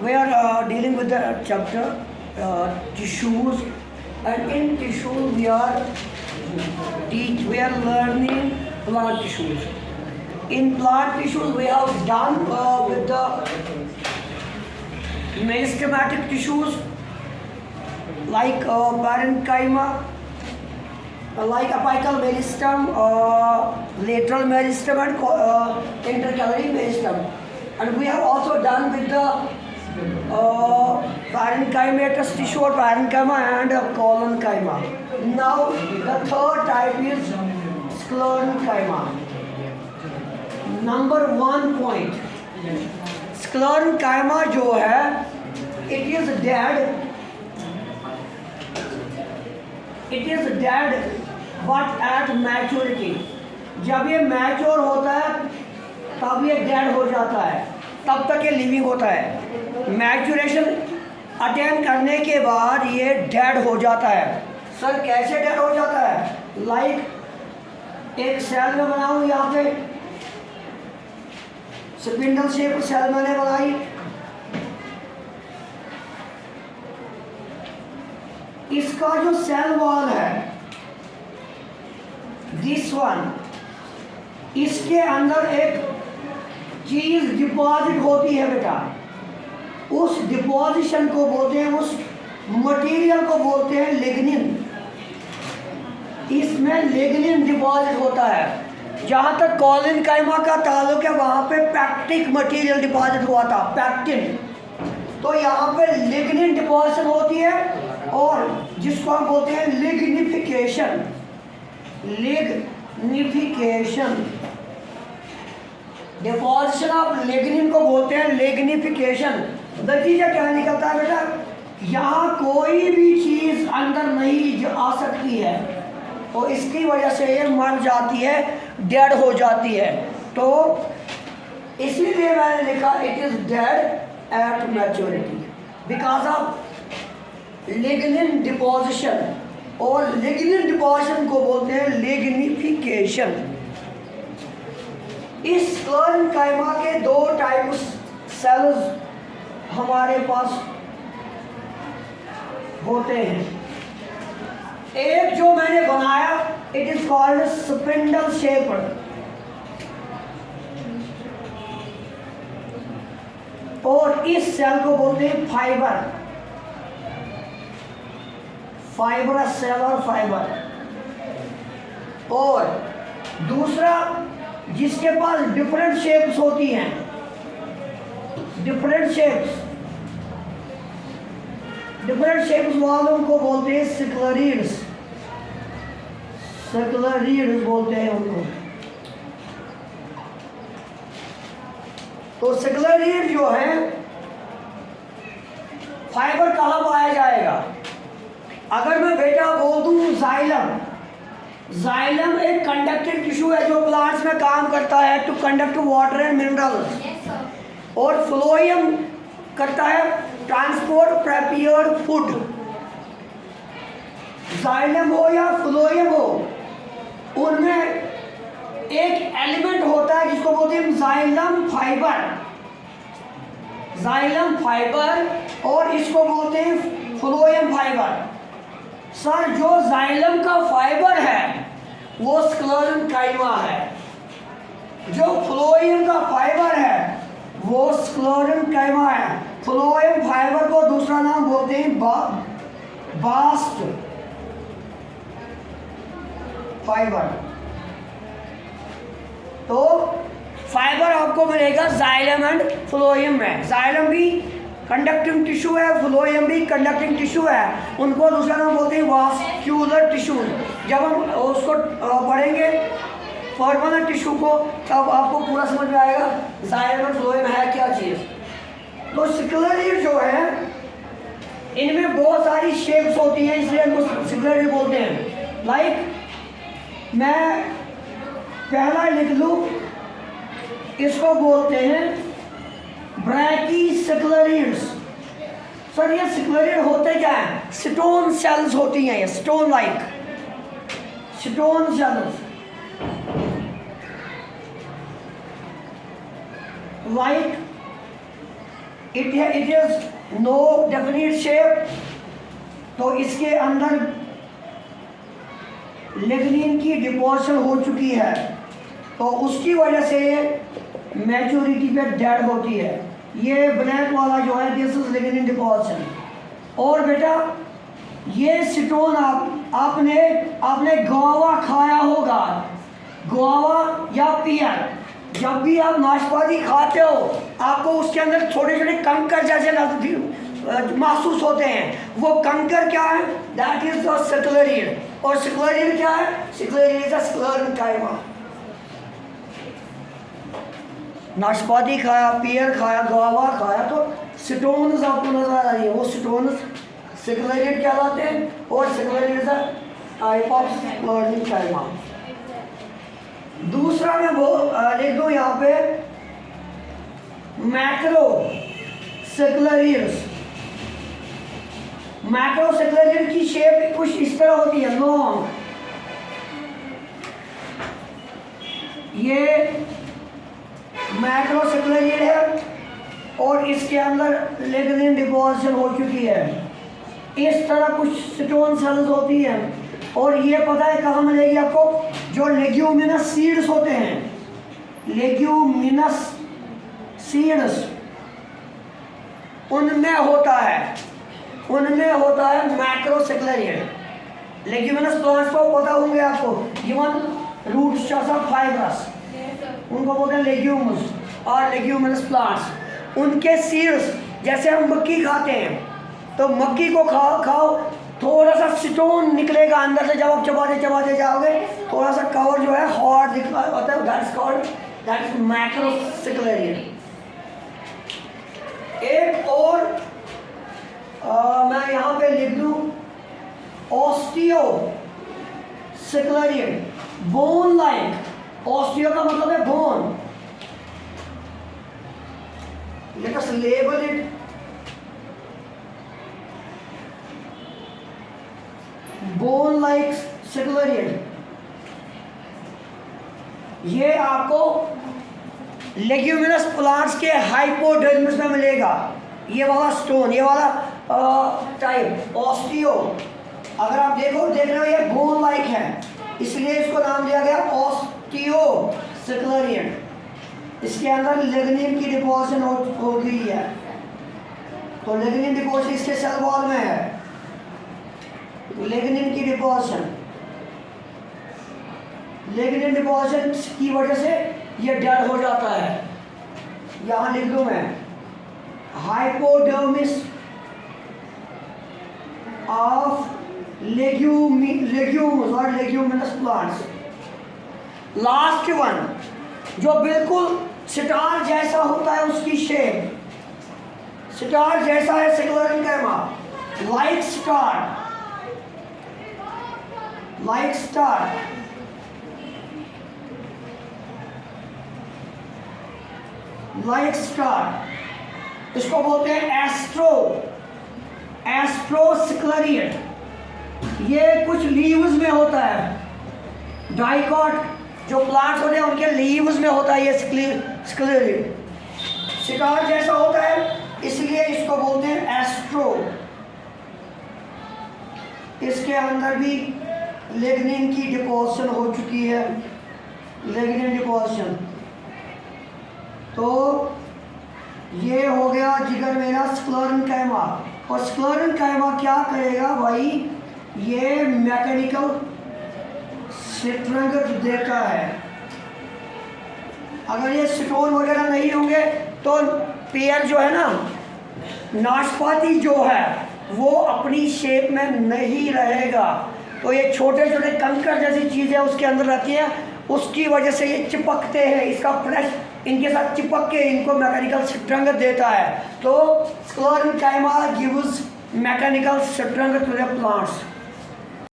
we are dealing with the chapter tissues, and in tissue we are learning plant tissues. In plant tissues we have done with the meristematic tissues like parenchyma, like apical meristem, lateral meristem, and intercalary meristem. And we have also done with the parenchymatous tissue or parenchyma and collenchyma. Now the third type is sclerenchyma. Number 1 point. Sclerenchyma जो है, it is dead but at maturity. जब ये mature होता है तब ये dead हो जाता है, तब तक ये लिविंग होता है. मैच्योरेशन अटेन करने के बाद ये डेड हो जाता है. सर कैसे डेड हो जाता है? लाइक एक सेल में बनाऊँ, यहाँ पे स्पिंडल शेप सेल मैंने बनाई, इसका जो सेल वॉल है दिस वन, इसके अंदर एक चीज डिपॉजिट होती है बेटा. उस डिपॉजिशन को बोलते हैं, उस मटेरियल को बोलते हैं लिग्निन. इसमें लिग्निन डिपॉजिट होता है. जहाँ तक कॉलेनकाइमा का ताल्लुक है वहाँ पे पैक्टिक मटेरियल डिपॉजिट हुआ था, पैक्टिन. तो यहाँ पे लिग्निन डिपॉजिशन होती है और जिसको हम बोलते हैं लिग्निफिकेशन. डिपॉजिशन ऑफ लिग्निन को बोलते हैं लिग्निफिकेशन. नतीजा क्या निकलता है बेटा? यहाँ कोई भी चीज़ अंदर नहीं आ सकती है और इसकी वजह से ये मर जाती है, डेड हो जाती है. तो इसीलिए मैंने लिखा it is dead at maturity because of lignin deposition. और लिग्निन डिपॉजिशन को बोलते हैं लिग्निफिकेशन. इस स्क्लेरेंकाइमा के 2 टाइप सेल्स हमारे पास होते हैं. एक जो मैंने बनाया it is called spindle shaped, और इस सेल को बोलते हैं फाइबरस सेल और फाइबर. और दूसरा जिसके पास डिफरेंट शेप्स होती हैं, डिफरेंट शेप्स वालों को बोलते हैं सिक्लरीड्स बोलते हैं उनको. तो सिक्लरीड जो है फाइबर कहाँ पाया जाएगा? अगर मैं बेटा बोल दूँ जाइलम एक कंडक्टिंग टिश्यू है जो प्लांट्स में काम करता है to conduct water and minerals. और फ्लोएम करता है ट्रांसपोर्ट प्रिपेयर्ड फूड. जाइलम हो या फ्लोएम हो, उनमें एक एलिमेंट होता है जिसको बोलते हैं जाइलम फाइबर, और इसको बोलते हैं फ्लोएम फाइबर. सर जो जाइलम का फाइबर है वो स्क्लेरेंकाइमा है, जो फ्लोएम का फाइबर है वो स्क्लेरेंकाइमा है. फ्लोएम फाइबर को दूसरा नाम बोलते हैं बास्ट फाइबर. तो फाइबर आपको मिलेगा जाइलम एंड फ्लोएम में. जाइलम भी कंडक्टिंग टिश्यू है, फ्लोएम भी कंडक्टिंग टिश्यू है. उनको दूसरा नाम बोलते हैं वास्क्यूलर टिश्यू. जब हम उसको पढ़ेंगे परमानेंट टिश्यू को तब आपको पूरा समझ में आएगा जाइलम और फ्लोएम है क्या चीज़. तो स्क्लेरेंट जो है इनमें बहुत सारी शेप्स होती हैं, इसलिए इनको स्क्लेरेंट बोलते हैं. लाइक मैं पहला लिख लूँ, इसको बोलते हैं ब्रैकीसेक्लेरिड्स. सर ये सेक्लेरिड होते क्या है? स्टोन सेल्स होती हैं, ये stone cells like it is no definite shape, तो इसके अंदर लिग्निन की डिपोजिशन हो चुकी है, तो उसकी वजह से मैच्योरिटी पे डेड होती है। ये ब्लैक वाला जो है दिस इज लिग्निन डिपोजिशन। और बेटा ये स्टोन आपने गुआवा खाया होगा, गुआवा या पियर, जब भी आप नाशपाती खाते हो आपको उसके अंदर छोटे छोटे कंकर जैसे महसूस होते हैं। वो कंकर क्या है? That is the sclereid. और स्क्लेरिन क्या है? Sclereid is sclerenchyma. नाशपाती खाया, पियर खाया, गुआवा खाया, तो स्टोन्स आपको नजर आ रही है, वो स्टोन्स स्क्लेरिन कहलाते हैं। और sclereid is a type of sclerenchyma. दूसरा मैं वो लिख दूँ यहाँ पे मैक्रो सेक्युलरियस। मैक्रो सेक्युलरियस की शेप कुछ इस तरह होती है, लॉन्ग। ये मैक्रो सेक्युलरियस है और इसके अंदर लिग्निन डिपोजिशन हो चुकी है। इस तरह कुछ स्टोन सेल्स होती हैं। और ये पता है कहाँ मिलेगी आपको? जो लेग्यूमिनस सीड्स होते हैं, लेग्यूमिनस सीड्स, उनमें होता है मैक्रोसेक्युलरियन। लेग्यूमिनस प्लांट्स को पता होंगे आपको, इवन रूट्स ऑफ फाइबरस, उनको बोलते हैं लेग्यूम्स और लेग्यूमिनस प्लांट्स। उनके सीड्स, जैसे हम मक्की खाते हैं तो मक्की को खाओ थोड़ा सा स्टोन निकलेगा अंदर से, जब आप चबाते जाओगे थोड़ा सा कवर जो है हार्ड दिखता होता है, दैट इज मैक्रोसेक्युलरियन। एक और मैं यहाँ पे लिख दूँ osteo sclereid, bone like. Osteo का मतलब है bone. Let us label it bone like sclereid. ये आपको लेग्यूमिनस प्लांट्स के हाइपोडर्मिस में मिलेगा। ये वाला स्टोन, ये वाला टाइप ऑस्टियो, अगर आप देख रहे हो ये बोन लाइक है, इसलिए इसको नाम दिया गया ऑस्टियो सेक्युलरियन। इसके अंदर लिग्निन की डिपोजिशन हो गई है, तो लिग्निन डिपोजिशन इसके सेल वॉल में है। लिग्निन की डिपोजिशन की वजह से ये डेड हो जाता है। यहाँ लिख दूँ मैं हाइपोडर्मिस ऑफ लेग्यूम्स और लेग्यूमिनस प्लांट्स। लास्ट वन जो बिल्कुल स्टार जैसा होता है, उसकी शेप स्टार जैसा है, sclerenchyma, like star, like star. Like star इसको बोलते हैं एस्ट्रोसेक्युलरियन। ये कुछ लीव्स में होता है, डाइकॉट जो प्लांट्स होते हैं उनके लीव्स में होता है ये सेक्युलरियन। स्टार जैसा होता है इसलिए इसको बोलते हैं एस्ट्रो। इसके अंदर भी लिग्निन की डिपोजिशन हो चुकी है, लिग्निन डिपोजिशन। तो ये हो गया जिगर मेरा स्क्लेरेंकाइमा। और स्क्लेरेंकाइमा क्या करेगा भाई? ये मैकेनिकल स्ट्रेंथ देता है। अगर ये स्टोन वगैरह नहीं होंगे तो पेयर जो है ना, नाशपाती जो है वो अपनी शेप में नहीं रहेगा। तो ये छोटे छोटे कंकर जैसी चीज़ें उसके अंदर रहती हैं, उसकी वजह से ये चिपकते हैं। इसका फ्लैश इनके साथ चिपक के इनको मैकेनिकल स्ट्रेंथ देता है। तो sclerenchyma gives mechanical strength to the plants.